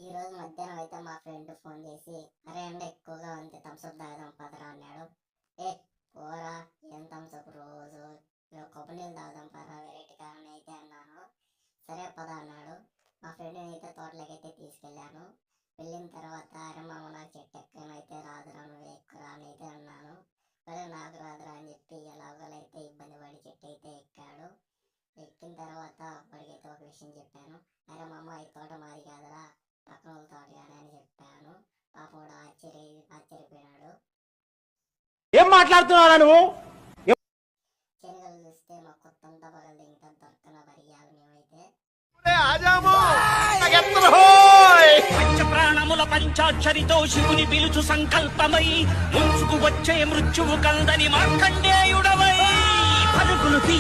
ఈ రోజు మధ్యాహ్నం అయితే మా ఫ్రెండ్ ఫోన్ చేసి, అరే ఎండ ఎక్కువగా ఉంది థమ్స్అప్ తాగుదాం పదరా అన్నాడు. ఏ పోరా, ఏం థమ్స్అప్ రోజు, కొబ్బరి నీళ్ళు తాగుదాం పదరా వెరైటీగా అని అయితే అన్నాను. సరే పద అన్నాడు. మా ఫ్రెండ్ని అయితే తోటలోకి అయితే తీసుకెళ్ళాను. వెళ్ళిన తర్వాత అరే మామ నాకు చెట్టు ఎక్కనైతే రాదురా, నువ్వు ఎక్కురా అని అయితే అన్నాను. సరే నాకు రాదురా అని చెప్పి ఎలాగోలైతే ఇబ్బంది పడి చెట్టు అయితే ఎక్కాడు. ఎక్కిన తర్వాత వాడికైతే ఒక విషయం చెప్పాను. అరే మామ ఈ తోట మాది కాదురా, పక్కన వాళ్ళ తోట కానీ అని చెప్పాను. పాపం కూడా ఆశ్చర్యపోయినాడు. ఏం మాట్లాడుతున్నారా నువ్వు? శనగలు చూస్తే మా కొత్తంతా పగలదు, ఇంకా దొరకన బరియాలి మేమైతే. పంచ ప్రాణముల పంచాక్షరితో శివుని పిలుచు సంకల్పమై ముంచుకు వచ్చే మృత్యువు కందని మార్కండేయుడవై పరుగులు తీ